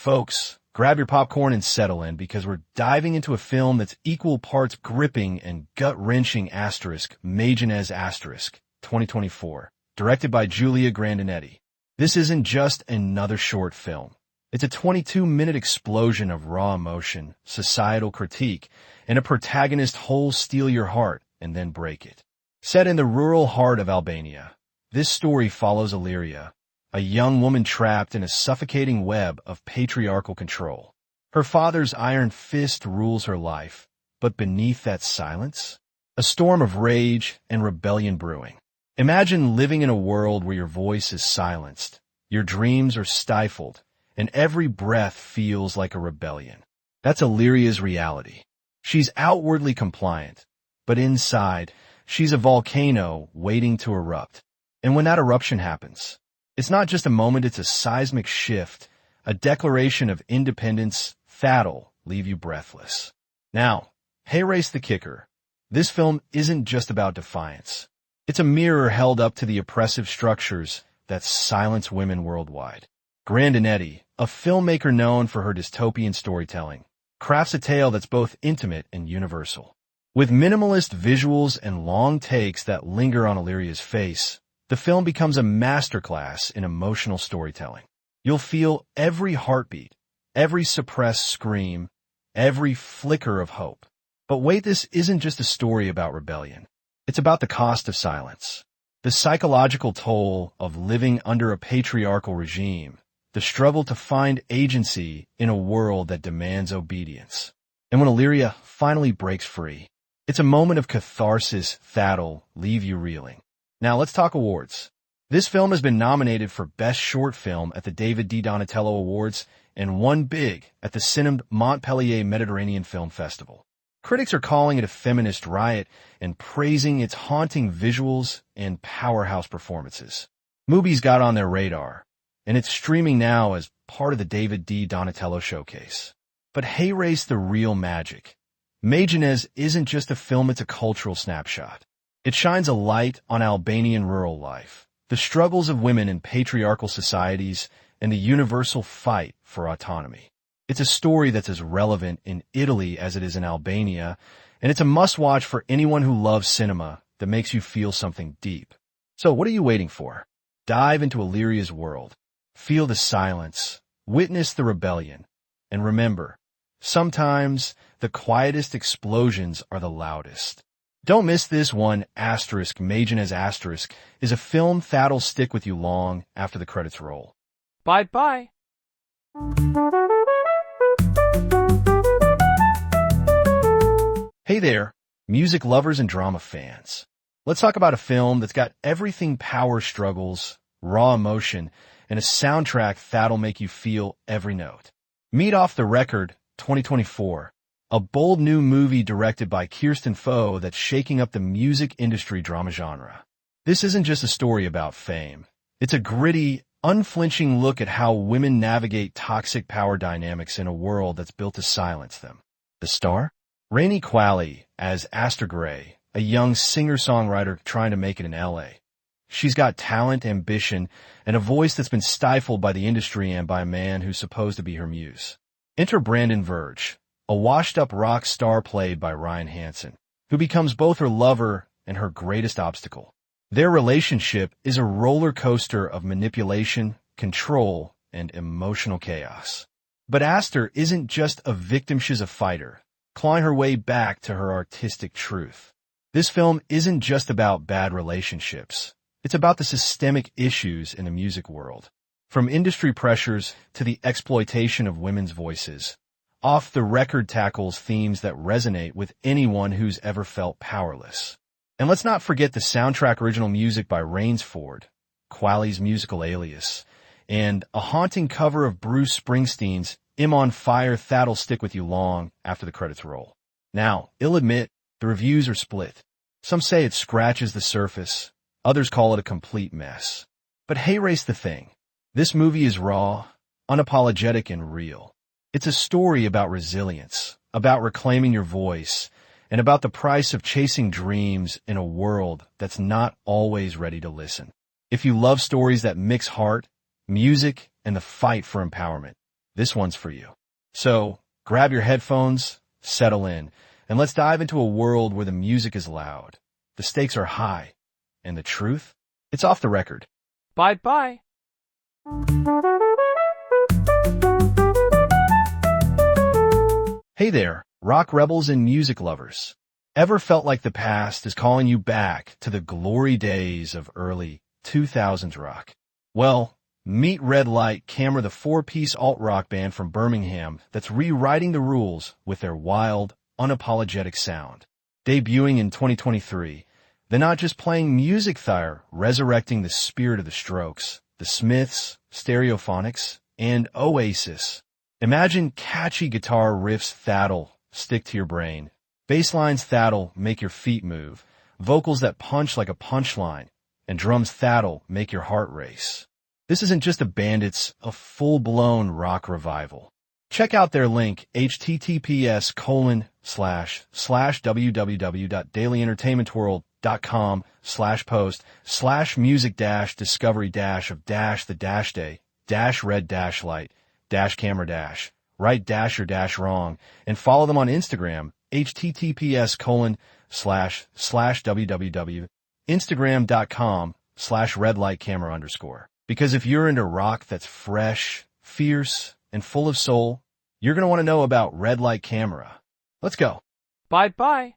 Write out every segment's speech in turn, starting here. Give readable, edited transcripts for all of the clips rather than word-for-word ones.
folks, grab your popcorn and settle in because we're diving into a film that's equal parts gripping and gut-wrenching Magenez 2024, directed by Julia Grandinetti. This isn't just another short film. It's a 22-minute explosion of raw emotion, societal critique, and a protagonist who'll steal your heart and then break it. Set in the rural heart of Albania, this story follows Illyria, a young woman trapped in a suffocating web of patriarchal control. Her father's iron fist rules her life, but beneath that silence, a storm of rage and rebellion brewing. Imagine living in a world where your voice is silenced, your dreams are stifled, and every breath feels like a rebellion. That's Illyria's reality. She's outwardly compliant, but inside, she's a volcano waiting to erupt. And when that eruption happens, it's not just a moment, it's a seismic shift, a declaration of independence that'll leave you breathless. Now, Hayrace the kicker. This film isn't just about defiance. It's a mirror held up to the oppressive structures that silence women worldwide. Grandinetti, a filmmaker known for her dystopian storytelling, crafts a tale that's both intimate and universal. With minimalist visuals and long takes that linger on Illyria's face, the film becomes a masterclass in emotional storytelling. You'll feel every heartbeat, every suppressed scream, every flicker of hope. But wait, this isn't just a story about rebellion. It's about the cost of silence, the psychological toll of living under a patriarchal regime, the struggle to find agency in a world that demands obedience. And when Illyria finally breaks free, it's a moment of catharsis that'll leave you reeling. Now let's talk awards. This film has been nominated for Best Short Film at the David D. Donatello Awards and won big at the Cinem Montpellier Mediterranean Film Festival. Critics are calling it a feminist riot and praising its haunting visuals and powerhouse performances. Mubi's got on their radar, and it's streaming now as part of the David D. Donatello Showcase. But Hayrace the real magic. Magenez isn't just a film, it's a cultural snapshot. It shines a light on Albanian rural life, the struggles of women in patriarchal societies, and the universal fight for autonomy. It's a story that's as relevant in Italy as it is in Albania, and it's a must-watch for anyone who loves cinema that makes you feel something deep. So what are you waiting for? Dive into Illyria's world, feel the silence, witness the rebellion, and remember, sometimes the quietest explosions are the loudest. Don't miss this one. Magenez is a film that'll stick with you long after the credits roll. Bye-bye. Hey there, music lovers and drama fans. Let's talk about a film that's got everything: power struggles, raw emotion, and a soundtrack that'll make you feel every note. Meet Off the Record 2024, a bold new movie directed by Kirsten Foe that's shaking up the music industry drama genre. This isn't just a story about fame. It's a gritty, unflinching look at how women navigate toxic power dynamics in a world that's built to silence them. The star? Rainey Qualley as Aster Gray, a young singer-songwriter trying to make it in L.A. She's got talent, ambition, and a voice that's been stifled by the industry and by a man who's supposed to be her muse. Enter Brandon Verge, a washed-up rock star played by Ryan Hansen, who becomes both her lover and her greatest obstacle. Their relationship is a roller coaster of manipulation, control, and emotional chaos. But Aster isn't just a victim, she's a fighter, clawing her way back to her artistic truth. This film isn't just about bad relationships. It's about the systemic issues in the music world. From industry pressures to the exploitation of women's voices, Off the Record tackles themes that resonate with anyone who's ever felt powerless. And let's not forget the soundtrack: original music by Rainsford, Qualley's musical alias, and a haunting cover of Bruce Springsteen's "I'm on Fire" that'll stick with you long after the credits roll. Now, I'll admit, the reviews are split. Some say it scratches the surface, others call it a complete mess. But Hayrace the thing. This movie is raw, unapologetic, and real. It's a story about resilience, about reclaiming your voice, and about the price of chasing dreams in a world that's not always ready to listen. If you love stories that mix heart, music, and the fight for empowerment, this one's for you. So, grab your headphones, settle in, and let's dive into a world where the music is loud, the stakes are high, and the truth? It's off the record. Bye-bye. Hey there, rock rebels and music lovers. Ever felt like the past is calling you back to the glory days of early 2000s rock? Well, meet Red Light Camera, the four-piece alt-rock band from Birmingham that's rewriting the rules with their wild, unapologetic sound. Debuting in 2023, they're not just playing music, they're resurrecting the spirit of the Strokes, the Smiths, Stereophonics, and Oasis. Imagine catchy guitar riffs that'll stick to your brain, bass lines that'll make your feet move, vocals that punch like a punchline, and drums that'll make your heart race. This isn't just a band, it's a full-blown rock revival. Check out their link, https://www.dailyentertainmentworld.com/post/music-discovery-of-the-camera-right-or-wrong, and follow them on Instagram, https://www.instagram.com/redlightcamera_. Because if you're into rock that's fresh, fierce, and full of soul, you're going to want to know about Red Light Camera. Let's go. Bye-bye.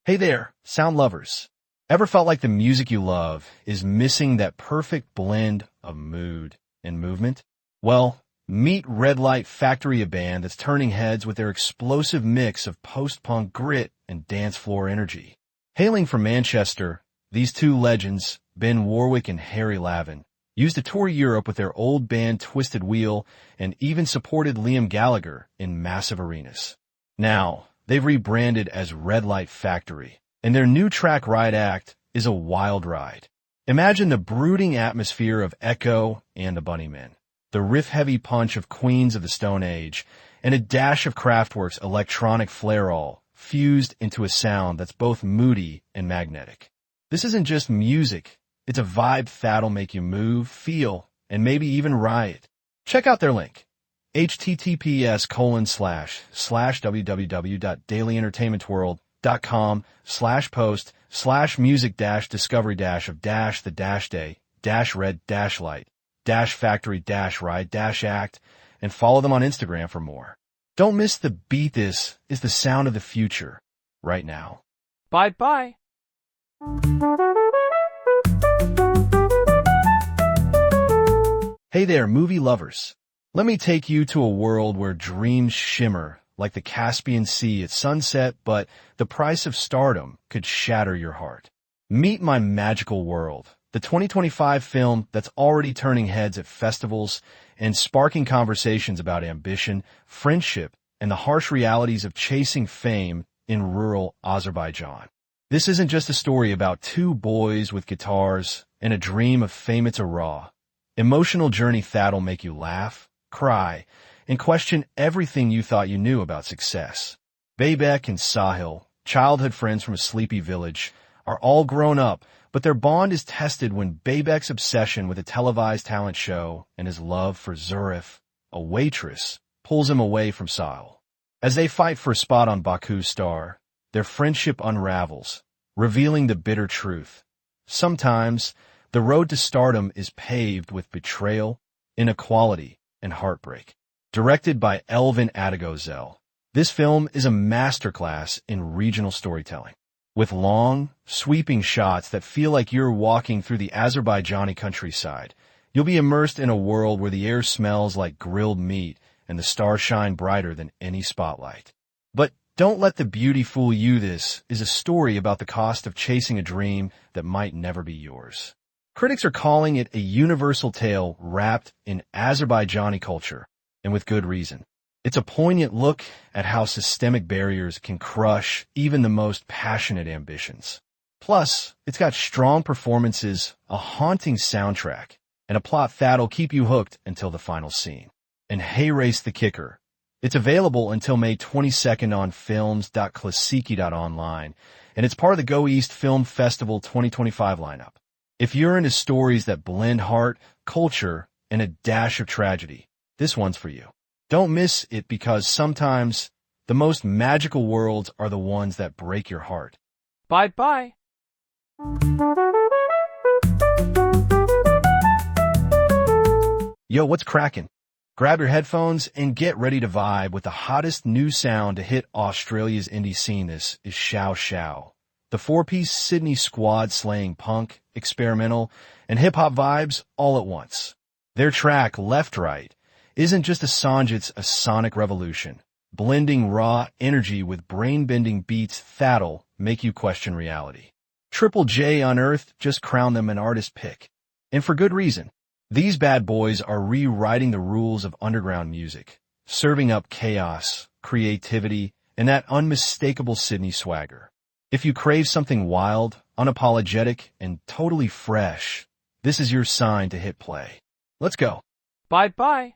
Hey there, sound lovers. Ever felt like the music you love is missing that perfect blend of mood and movement? Well, meet Red Light Factory, a band that's turning heads with their explosive mix of post-punk grit and dance floor energy. Hailing from Manchester, these two legends, Ben Warwick and Harry Lavin, used to tour Europe with their old band Twisted Wheel and even supported Liam Gallagher in massive arenas. Now, they've rebranded as Red Light Factory, and their new track Ride Act is a wild ride. Imagine the brooding atmosphere of Echo and the Bunnymen, the riff-heavy punch of Queens of the Stone Age, and a dash of Kraftwerk's electronic flair, all fused into a sound that's both moody and magnetic. This isn't just music, it's a vibe that'll make you move, feel, and maybe even riot. Check out their link, https://www.dailyentertainmentworld.com/post/music-discovery-of-the-factory-ride-act, and follow them on Instagram for more. Don't miss the beat. This is the sound of the future, right now. Bye-bye. Hey there, movie lovers. Let me take you to a world where dreams shimmer like the Caspian Sea at sunset, but the price of stardom could shatter your heart. Meet My Magical World, the 2025 film that's already turning heads at festivals and sparking conversations about ambition, friendship, and the harsh realities of chasing fame in rural Azerbaijan. This isn't just a story about two boys with guitars and a dream of fame. It's a raw, emotional journey that'll make you laugh, cry, and question everything you thought you knew about success. Baybek and Sahil, childhood friends from a sleepy village, are all grown up, but their bond is tested when Baybek's obsession with a televised talent show and his love for Zurif, a waitress, pulls him away from Sahil. As they fight for a spot on Baku's star, their friendship unravels, revealing the bitter truth. Sometimes, the road to stardom is paved with betrayal, inequality, and heartbreak. Directed by Elvin Adegozell, this film is a masterclass in regional storytelling. With long, sweeping shots that feel like you're walking through the Azerbaijani countryside, you'll be immersed in a world where the air smells like grilled meat and the stars shine brighter than any spotlight. But don't let the beauty fool you. This is a story about the cost of chasing a dream that might never be yours. Critics are calling it a universal tale wrapped in Azerbaijani culture, and with good reason. It's a poignant look at how systemic barriers can crush even the most passionate ambitions. Plus, it's got strong performances, a haunting soundtrack, and a plot that'll keep you hooked until the final scene. And hey, race the kicker. It's available until May 22nd on films.klasiki.online, and it's part of the Go East Film Festival 2025 lineup. If you're into stories that blend heart, culture, and a dash of tragedy, this one's for you. Don't miss it because sometimes the most magical worlds are the ones that break your heart. Bye-bye. Yo, what's cracking? Grab your headphones and get ready to vibe with the hottest new sound to hit Australia's indie scene. This is Xiao Xiao, the four-piece Sydney squad slaying punk, experimental, and hip-hop vibes all at once. Their track, Left Right, isn't just a song, it's a sonic revolution. Blending raw energy with brain-bending beats that'll make you question reality. Triple J Unearthed just crowned them an artist pick. And for good reason. These bad boys are rewriting the rules of underground music, serving up chaos, creativity, and that unmistakable Sydney swagger. If you crave something wild, unapologetic, and totally fresh, this is your sign to hit play. Let's go. Bye-bye.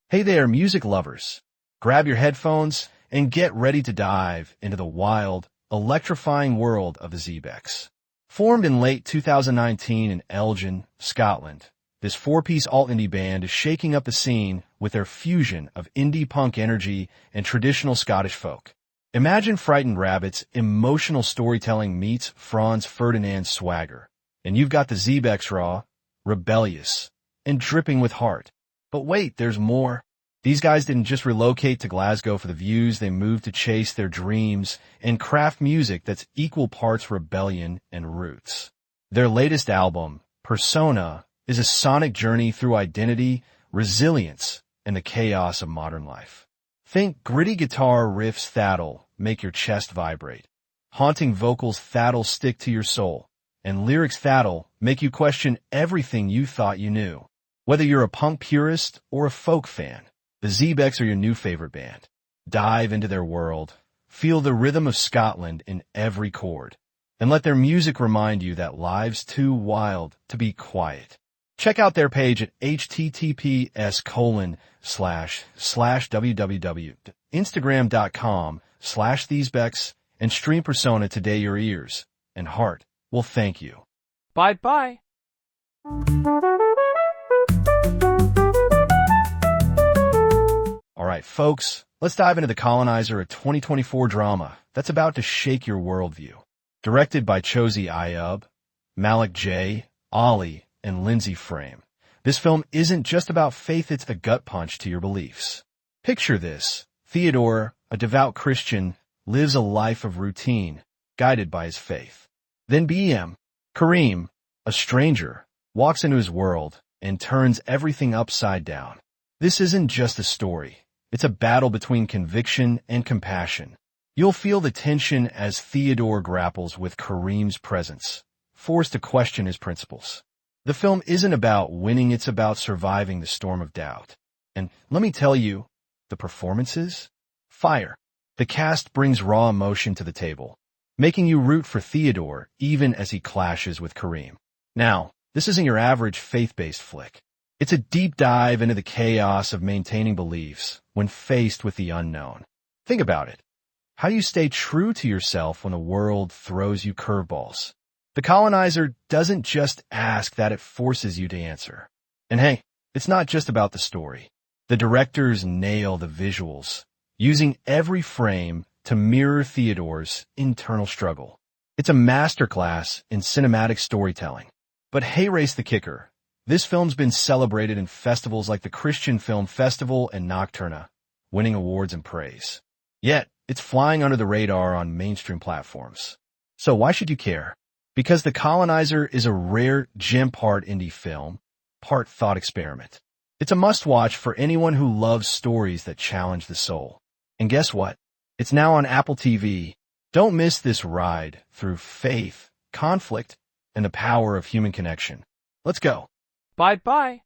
Hey there, music lovers. Grab your headphones and get ready to dive into the wild, electrifying world of the Zeebex. Formed in late 2019 in Elgin, Scotland, this four-piece alt-indie band is shaking up the scene with their fusion of indie punk energy and traditional Scottish folk. Imagine Frightened Rabbit's emotional storytelling meets Franz Ferdinand's swagger, and you've got the Zeebex raw, rebellious, and dripping with heart. But wait, there's more. These guys didn't just relocate to Glasgow for the views, they moved to chase their dreams and craft music that's equal parts rebellion and roots. Their latest album, Persona, is a sonic journey through identity, resilience, and the chaos of modern life. Think gritty guitar riffs that'll make your chest vibrate, haunting vocals that'll stick to your soul, and lyrics that'll make you question everything you thought you knew. Whether you're a punk purist or a folk fan, the Zeebex are your new favorite band. Dive into their world, feel the rhythm of Scotland in every chord, and let their music remind you that life's too wild to be quiet. Check out their page at https://www.instagram.com/thesebex and stream Persona today. Your ears and heart will thank you. Bye-bye. All right, folks, let's dive into The Colonizer, a 2024 drama that's about to shake your worldview. Directed by Chosi Ayub, Malik J, Ollie, and Lindsay Frame, this film isn't just about faith, it's a gut punch to your beliefs. Picture this. Theodore, a devout Christian, lives a life of routine, guided by his faith. Then BM, Kareem, a stranger, walks into his world and turns everything upside down. This isn't just a story. It's a battle between conviction and compassion. You'll feel the tension as Theodore grapples with Kareem's presence, forced to question his principles. The film isn't about winning, it's about surviving the storm of doubt. And let me tell you, the performances? Fire. The cast brings raw emotion to the table, making you root for Theodore even as he clashes with Kareem. Now, this isn't your average faith-based flick. It's a deep dive into the chaos of maintaining beliefs when faced with the unknown. Think about it. How do you stay true to yourself when the world throws you curveballs? The Colonizer doesn't just ask that, it forces you to answer. And hey, it's not just about the story. The directors nail the visuals, using every frame to mirror Theodore's internal struggle. It's a masterclass in cinematic storytelling. But hey, race the kicker. This film's been celebrated in festivals like the Christian Film Festival and Nocturna, winning awards and praise. Yet, it's flying under the radar on mainstream platforms. So why should you care? Because The Colonizer is a rare gem, part indie film, part thought experiment. It's a must-watch for anyone who loves stories that challenge the soul. And guess what? It's now on Apple TV. Don't miss this ride through faith, conflict, and the power of human connection. Let's go. Bye-bye.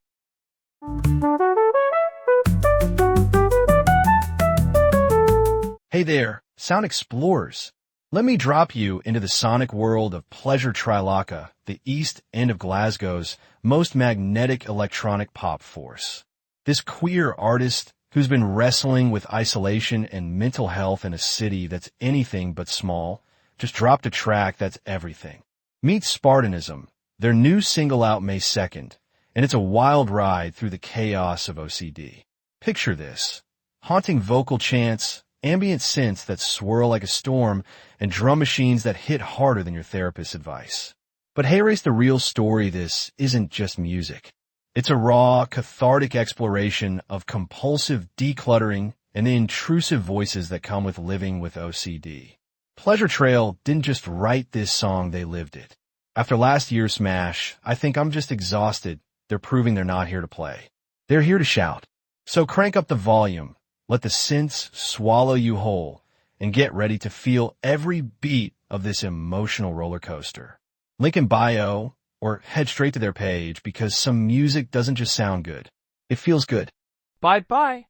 Hey there, sound explorers. Let me drop you into the sonic world of Pleasure Triloka, the east end of Glasgow's most magnetic electronic pop force. This queer artist who's been wrestling with isolation and mental health in a city that's anything but small, just dropped a track that's everything. Meet Spartanism, their new single out May 2nd, and it's a wild ride through the chaos of OCD. Picture this: haunting vocal chants, ambient synths that swirl like a storm, and drum machines that hit harder than your therapist's advice. But hey, race, the real story, this isn't just music. It's a raw, cathartic exploration of compulsive decluttering and the intrusive voices that come with living with OCD. Pleasure Trail didn't just write this song, they lived it. After last year's smash, I think I'm just exhausted. They're proving they're not here to play. They're here to shout. So crank up the volume, let the synths swallow you whole, and get ready to feel every beat of this emotional roller coaster. Link in bio, or head straight to their page, because some music doesn't just sound good. It feels good. Bye-bye.